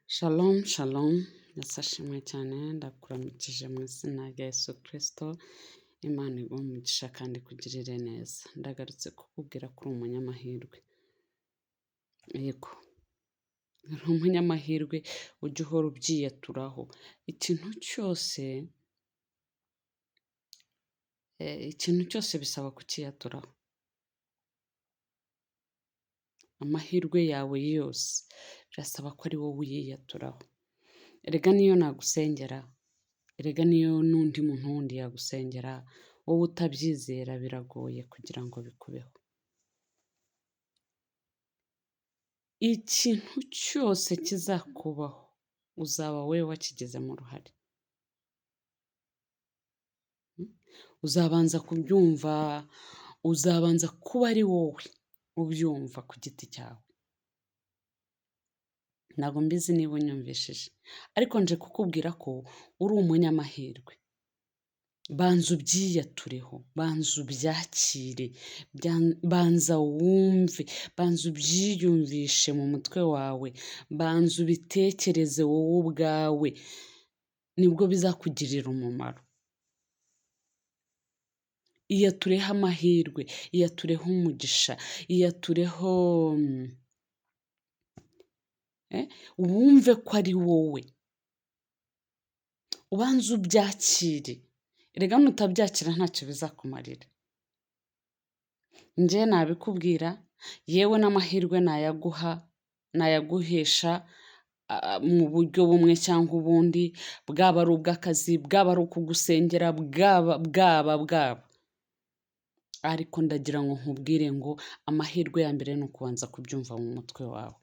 Shalom, shalom, nasashimwe cyane ndakuramukije mu izina rya Yesu Kristo, Imana iguhe umugisha kandi ikugirire neza. Ndagarutse kukubwira ko uri umunyamahirwe. Yego, uri umunyamahirwe ujye uhora ubyiyaturaho. Ikintu cyose bisaba kukiyaturaho. Amahirwe yawe yose birasaba ko ari wowe uyiyaturaho. Erega niyo nagusengera, erega niyo n'undi muntu wundi yagusengera, wowe utabyizera biragoye kugira ngo bikubeho. Ikintu cyose kizakubaho uzaba wowe wakigizemo uruhare. Uzabanza kubyumva, uzabanza kuba ari wowe ubyumva ku giti cyawe. Ntabwo mbizi niba unyumvishije, ariko nje kukubwira ko uri umunyamahirwe. Banza ubyiyatureho, banza ubyakire, banza wumve, banza ubyiyumvishe mu mutwe wawe, banza ubitekereze wowe ubwawe, nibwo bizakugirira umumaro. Iyatureho amahirwe, iyatureho umugisha, iyatureho wumve ko ari wowe. Ubanza ubyakire. Erega nutabyakira ntacyo bizakumarira. Njye nabikubwira, yewe n'amahirwe nayaguhesha mu buryo bumwe cyangwa ubundi, bwaba ari ubw'akazi, bwaba ari ukugusengera, bwaba. Ariko ndagira ngo nkubwire ngo amahirwe ya mbere ni ukubanza kubyumva mu mutwe wawe.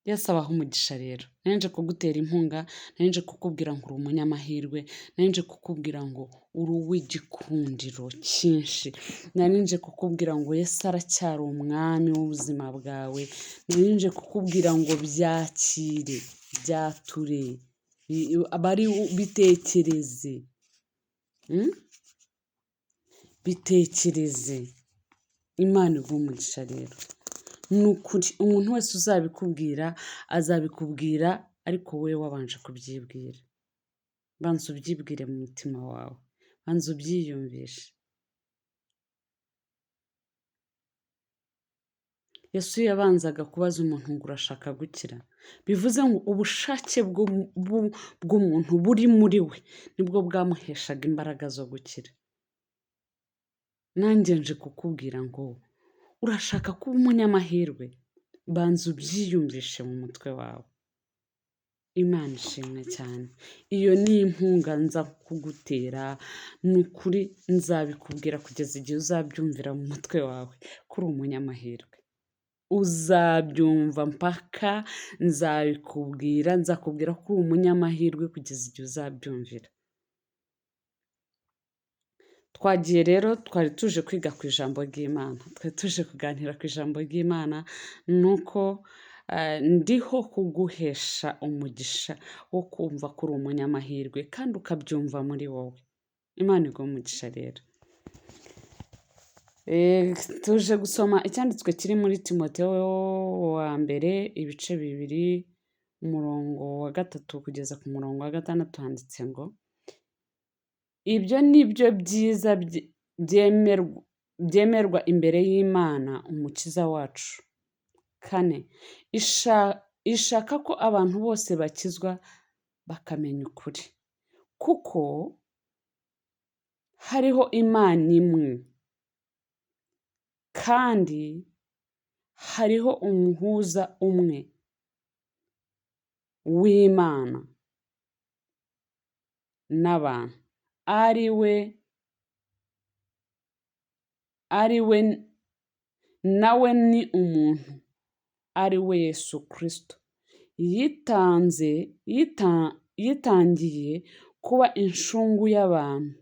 Yesu abaha umugisha rero. Nari nje kugutera inkunga, nari nje kukubwira ngo uri umunyamahirwe, nari nje kukubwira ngo uri uw'igikundiro cyinshi, nari nje kukubwira ngo Yesu aracyari umwami w'ubuzima bwawe, nari nje kukubwira ngo byakire, byature, bitekereze. Bitekereze. Imana iguhe umugisha rero. Ni ukuri umuntu wese uzabikubwira azabikubwira, ariko wowe wabanje kubyibwira. Banza ubyibwire mu mutima wawe, banza ubyiyumvishe. Yesu yabanzaga kubaza umuntu ngo urashaka gukira, bivuze ngo ubushake bw'umuntu buri muri we nibwo bwamuheshaga imbaraga zo gukira. Nanjye nje kukubwira ngo urashaka kuba umunyamahirwe, banza ubyiyumvishe mu mutwe wawe. Imana ishimwe cyane. Iyo ni inkunga nza kugutera, ni ukuri nzabikubwira kugeza igihe uzabyumvira mu mutwe wawe ko uri umunyamahirwe. Uzabyumva mpaka nzabikubwira, nzakubwira ko uri umunyamahirwe kugeza igihe uzabyumvira. Twagiye rero, twari tuje kwiga ku ijambo ry'Imana, twari tuje kuganira ku ijambo ry'Imana, nuko ndiho kuguhesha umugisha wo kumva ko uri umunyamahirwe kandi ukabyumva muri wowe. Imana iguhe umugisha rero. Tuje gusoma icyanditswe kiri muri Timoteyo wa mbere, ibice 2, umurongo wa 3 kugeza ku murongo wa 6, handitse ngo ibyo ni byo byiza byemerwa imbere y'Imana umukiza wacu. 4, ishaka ko abantu bose bakizwa bakamenya ukuri, kuko hariho Imana imwe kandi hariho umuhuza umwe w'Imana n'abantu, ari we nawe ni umuntu, ari we Yesu Kristo, yitangiye kuba incungu y'abantu.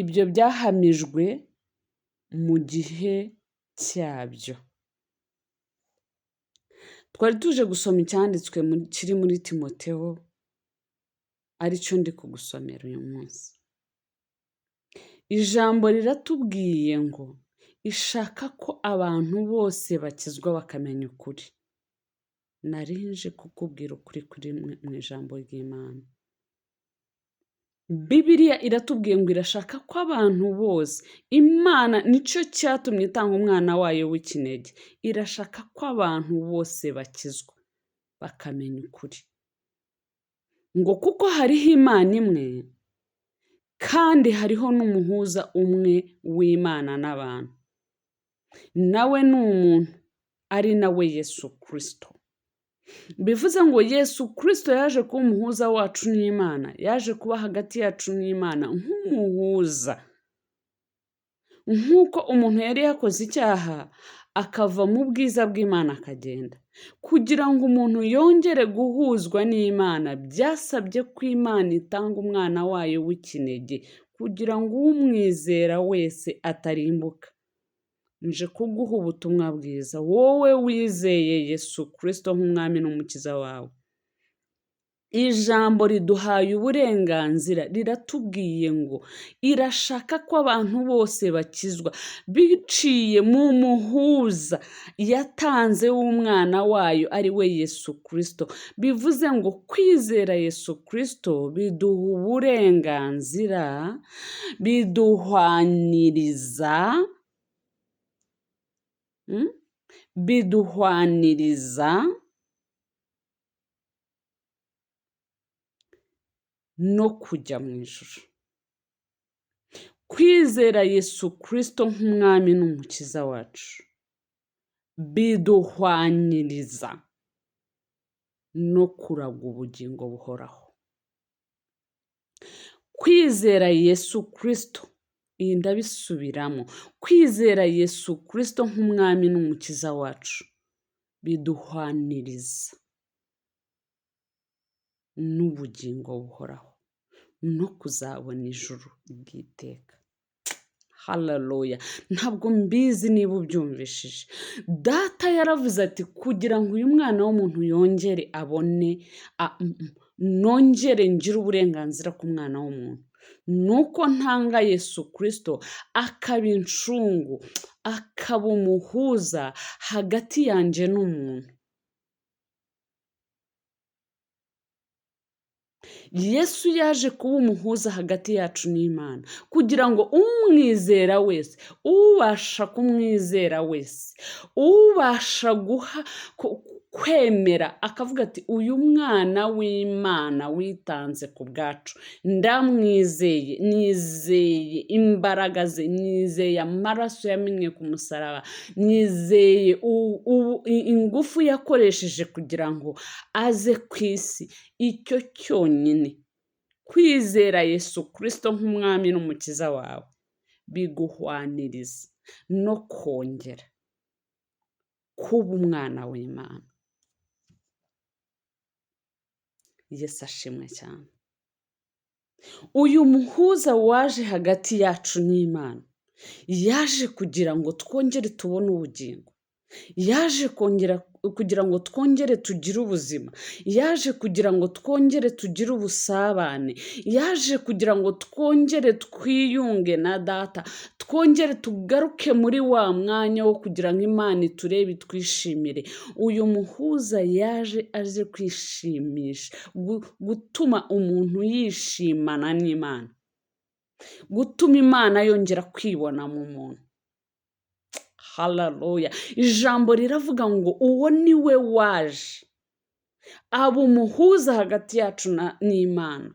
Ibyo byahamijwe mu gihe cyabyo. Twari tuje gusoma icyanditswe kiri muri Timoteyo, aricyo ndi kugusomera uyu munsi. Ijambo riratubwiye ngo ishaka ko abantu bose bakizwa bakamenya ukuri. Narinje kukubwira ukuri kuri mu ijambo ry'Imana. Bibiliya iratubwiye ngo irashaka ko abantu bose, Imana nicyo cyatumye itanga umwana wayo w'ikinege, irashaka ko abantu bose bakizwa bakamenya ukuri. Ngo kuko hariho Imana imwe kandi hariho n'umuhuza umwe w'Imana n'abantu, nawe ni umuntu, ari nawe Yesu Kristo. Bivuze ngo Yesu Kristo yaje kuba umuhuza wacu n'Imana, yaje kuba hagati yacu n'Imana nk'umuhuza. Nk'uko umuntu yari yakoze icyaha akava mu bwiza bw'Imana akagenda, kugira ngo umuntu yongere guhuzwa n'Imana byasabye ko Imana itanga umwana wayo w'ikinege kugira ngo umwizera wese atarimbuka. Nje kuguha ubutumwa bwiza, wowe wizeye Yesu Kristo nk'umwami n'umukiza wawe. Ijambo riduhaye uburenganzira, riratubwiye ngo irashaka ko abantu bose bakizwa biciye mu muhuza yatanze w'umwana wayo ari we Yesu Kristo. Bivuze ngo kwizera Yesu Kristo biduha uburenganzira, biduhwaniriza no kujya mu ijuru. Kwizera Yesu Kristo nk'umwami n'umukiza wacu biduhwaniriza no kuragwa ubugingo buhoraho. Kwizera Yesu Kristo, iyi ndabisubiramo, kwizera Yesu Kristo nk'umwami n'umukiza wacu biduhwaniriza n'ubugingo buhoraho no kuzabona ijuru ry'iteka. Haleluya! Ntabwo mbizi niba ubyumvishije. Data yaravuze ati kugira ngo uyu mwana w'umuntu yongere abone, nongere ngire uburenganzira ku mwana w'umuntu, nuko ntanga Yesu Kristo akaba incungu, akaba umuhuza hagati yanjye n'umuntu. Yesu yaje kuba umuhuza hagati yacu n'Imana kugira ngo umwizera wese, ubasha kumwizera wese, ubasha kwemera akavuga ati uyu mwana w'Imana witanze ku bwacu, ndamwizeye, nizeye imbaraga ze, nizeye amaraso yamennye ku musaraba, nizeye ingufu yakoresheje kugira ngo aze ku isi. Icyo cyonyine, kwizera Yesu Kristo nk'umwami n'umukiza wawe, biguhwaniriza no kongera kuba umwana w'Imana. Yesu ashimwe cyane. Uyu muhuza waje hagati yacu n'Imana, yaje kugira ngo twongere tubone ubugingo, yaje kugira ngo twongere tugire ubuzima, yaje kugira ngo twongere tugire ubusabane, yaje kugira ngo twongere twiyunge na Data, twongere tugaruke muri wa mwanya wo kugira ngo Imana iturebe itwishimire. Uyu muhuza yaje aje kwishimisha, gutuma umuntu yishimana n'Imana, gutuma Imana yongera kwibona mu muntu. Haleluya! Ijambo riravuga ngo uwo ni we waje aba umuhuza hagati yacu n'Imana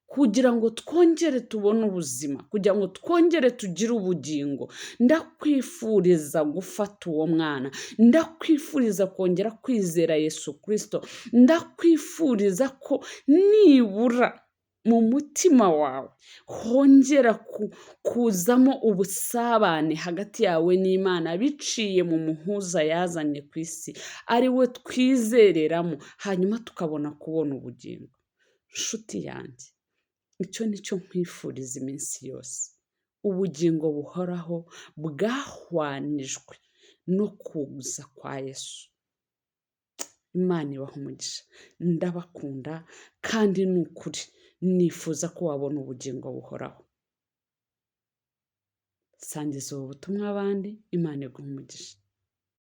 kugira ngo twongere tubone ubuzima, kugira ngo twongere tugire ubugingo. Ndakwifuriza gufata uwo mwana, ndakwifuriza kongera kwizera Yesu Kristo, ndakwifuriza ko nibura mu mutima wawe hongera kuzamo ubusabane hagati yawe n'Imana biciye mu muhuza yazanye ku isi, ari we twizereramo, hanyuma tukabona kubona ubugingo. Nshuti yanjye, icyo ni cyo nkwifuriza iminsi yose, ubugingo buhoraho bwahwanijwe no kuza kwa Yesu. Imana ibahe umugisha. Ndabakunda kandi ni ukuri nifuza ko wabona ubugingo buhoraho. sangiza ubu butumwa abandi, Imana iguhe umugisha.